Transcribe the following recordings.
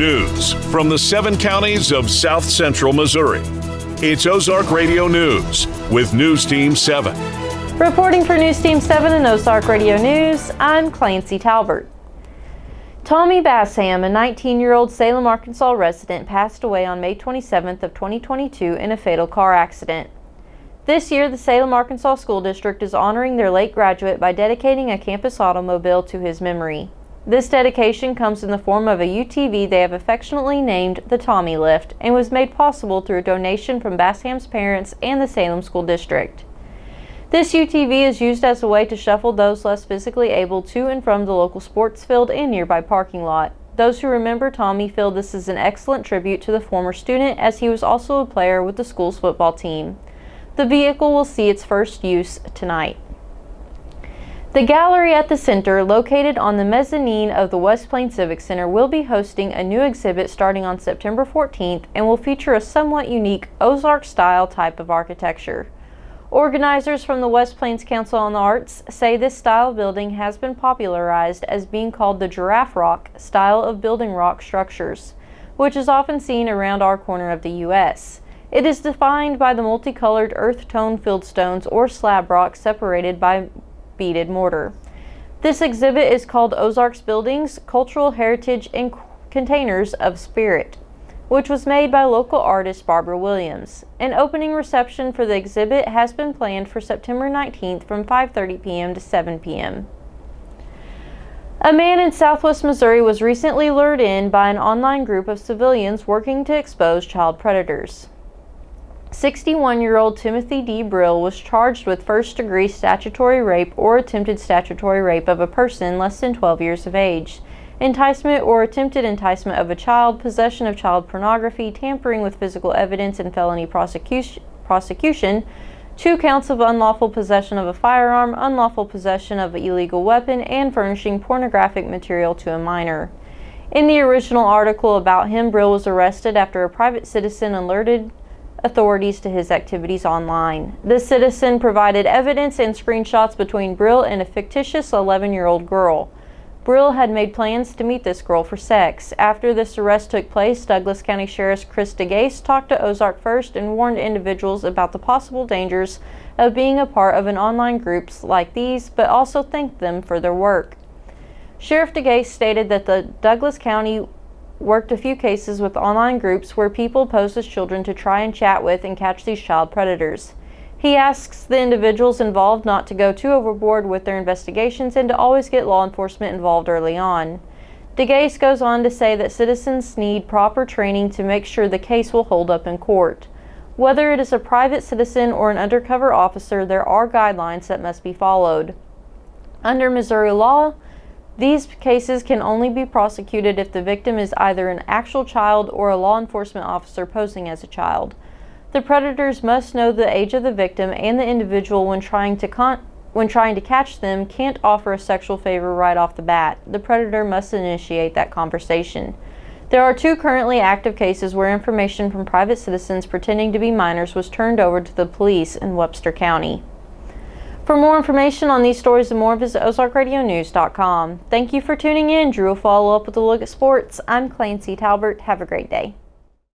News from the 7 counties of South Central Missouri. It's Ozark Radio News with News Team 7. Reporting for News Team 7 and Ozark Radio News, I'm Clancy Talbert. Tommy Basham, a 19-year-old Salem, Arkansas resident, passed away on May 27th of 2022 in a fatal car accident. This year, the Salem, Arkansas School District is honoring their late graduate by dedicating a campus automobile to his memory. This dedication comes in the form of a UTV they have affectionately named the Tommy Lift and was made possible through a donation from Basham's parents and the Salem School District. This UTV is used as a way to shuffle those less physically able to and from the local sports field and nearby parking lot. Those who remember Tommy feel this is an excellent tribute to the former student, as he was also a player with the school's football team. The vehicle will see its first use tonight. The gallery at the center, located on the mezzanine of the West Plains Civic Center, will be hosting a new exhibit starting on September 14th and will feature a somewhat unique Ozark-style type of architecture. Organizers from the West Plains Council on the Arts say this style of building has been popularized as being called the Giraffe Rock style of building rock structures, which is often seen around our corner of the U.S. It is defined by the multicolored earth tone fieldstones or slab rock separated by beaded mortar. This exhibit is called Ozark's Buildings, Cultural Heritage and Containers of Spirit, which was made by local artist Barbara Williams. An opening reception for the exhibit has been planned for September 19th from 5:30 p.m. to 7 p.m. A man in southwest Missouri was recently lured in by an online group of civilians working to expose child predators. 61-year-old Timothy D. Brill was charged with first-degree statutory rape or attempted statutory rape of a person less than 12 years of age, enticement or attempted enticement of a child, possession of child pornography, tampering with physical evidence, and felony prosecution, 2 counts of unlawful possession of a firearm, unlawful possession of an illegal weapon, and furnishing pornographic material to a minor. In the original article about him, Brill was arrested after a private citizen alerted authorities to his activities online. The citizen provided evidence and screenshots between Brill and a fictitious 11-year-old girl. Brill had made plans to meet this girl for sex. After this arrest took place, Douglas County Sheriff Chris DeGase talked to Ozark First and warned individuals about the possible dangers of being a part of an online groups like these, but also thanked them for their work. Sheriff DeGase stated that the Douglas County worked a few cases with online groups where people pose as children to try and chat with and catch these child predators. He asks the individuals involved not to go too overboard with their investigations and to always get law enforcement involved early on. DeGase goes on to say that citizens need proper training to make sure the case will hold up in court. Whether it is a private citizen or an undercover officer, there are guidelines that must be followed. Under Missouri law, these cases can only be prosecuted if the victim is either an actual child or a law enforcement officer posing as a child. The predators must know the age of the victim, and the individual, when trying to catch them, can't offer a sexual favor right off the bat. The predator must initiate that conversation. There are 2 currently active cases where information from private citizens pretending to be minors was turned over to the police in Webster County. For more information on these stories and more, visit OzarkRadioNews.com. Thank you for tuning in. Drew will follow up with a look at sports. I'm Clancy Talbert. Have a great day.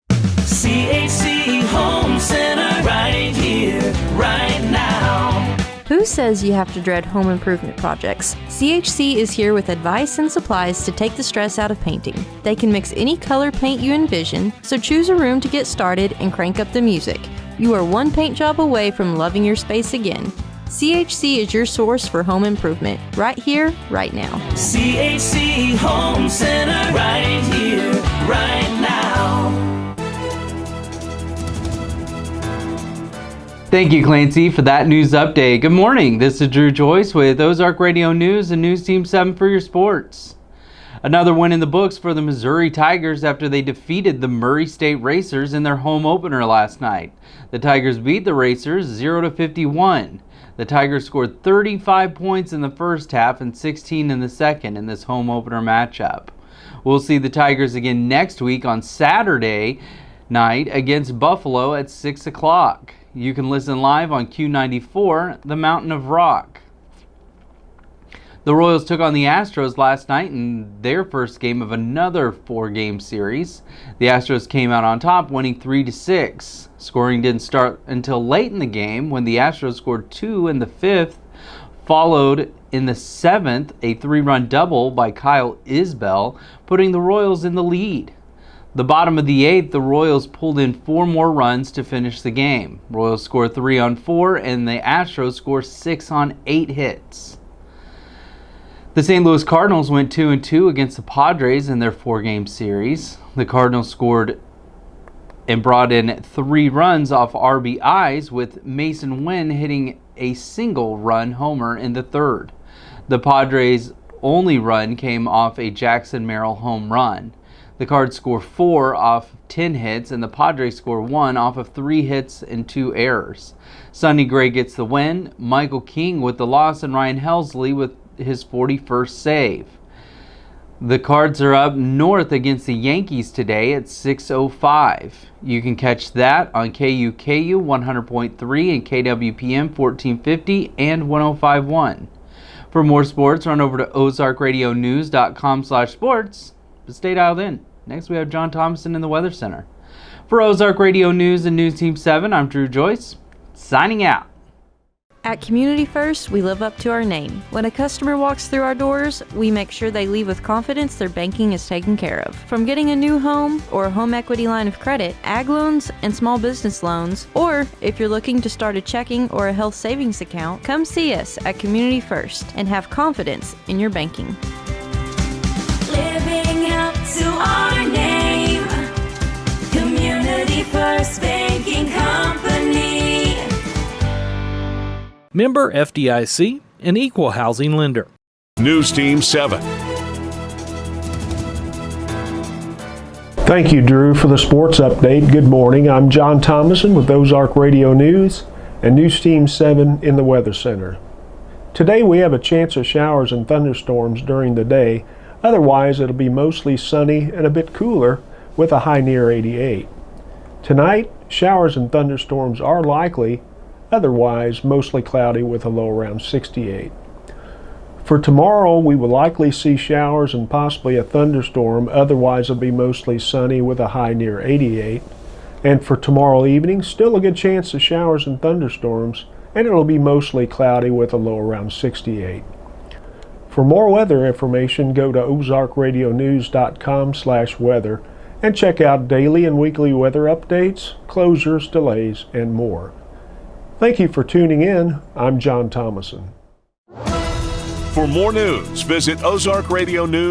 CHC Home Center, right here, right now. Who says you have to dread home improvement projects? CHC is here with advice and supplies to take the stress out of painting. They can mix any color paint you envision, so choose a room to get started and crank up the music. You are one paint job away from loving your space again. CHC is your source for home improvement, right here, right now. CHC Home Center, right here, right now. Thank you, Clancy, for that news update. Good morning. This is Drew Joyce with Ozark Radio News and News Team 7 for your sports. Another win in the books for the Missouri Tigers after they defeated the Murray State Racers in their home opener last night. The Tigers beat the Racers 0-51. The Tigers scored 35 points in the first half and 16 in the second in this home opener matchup. We'll see the Tigers again next week on Saturday night against Buffalo at 6 o'clock. You can listen live on Q94, the Mountain of Rock. The Royals took on the Astros last night in their first game of another 4-game series. The Astros came out on top, winning 3-6. Scoring didn't start until late in the game when the Astros scored 2 in the 5th, followed in the 7th a 3-run double by Kyle Isbell, putting the Royals in the lead. The bottom of the 8th, the Royals pulled in 4 more runs to finish the game. Royals scored 3 on 4 and the Astros scored 6 on 8 hits. The St. Louis Cardinals went 2-2 against the Padres in their 4-game series. The Cardinals scored and brought in 3 runs off RBIs, with Mason Wynn hitting a single-run homer in the 3rd. The Padres' only run came off a Jackson Merrill home run. The Cards score 4 off 10 hits, and the Padres score 1 off of 3 hits and 2 errors. Sonny Gray gets the win, Michael King with the loss, and Ryan Helsley with his 41st save. The Cards are up north against the Yankees today at 6:05. You can catch that on KUKU 100.3 and KWPM 1450 and 105.1. For more sports, run over to ozarkradionews.com/sports. But stay dialed in. Next, we have John Thomason in the Weather Center. For Ozark Radio News and News Team 7, I'm Drew Joyce, signing out. At Community First, we live up to our name. When a customer walks through our doors, we make sure they leave with confidence their banking is taken care of. From getting a new home or a home equity line of credit, ag loans, and small business loans, or if you're looking to start a checking or a health savings account, come see us at Community First and have confidence in your banking. Living up to our name, Community First Banking Company. Member FDIC, an equal housing lender. News Team 7. Thank you, Drew, for the sports update. Good morning. I'm John Thomason with Ozark Radio News and News Team 7 in the Weather Center. Today we have a chance of showers and thunderstorms during the day. Otherwise, it'll be mostly sunny and a bit cooler with a high near 88. Tonight, showers and thunderstorms are likely. Otherwise, mostly cloudy with a low around 68. For tomorrow, we will likely see showers and possibly a thunderstorm. Otherwise, it'll be mostly sunny with a high near 88. And for tomorrow evening, still a good chance of showers and thunderstorms, and it'll be mostly cloudy with a low around 68. For more weather information, go to ozarkradionews.com/weather and check out daily and weekly weather updates, closures, delays, and more. Thank you for tuning in. I'm John Thomason. For more news, visit Ozark Radio News.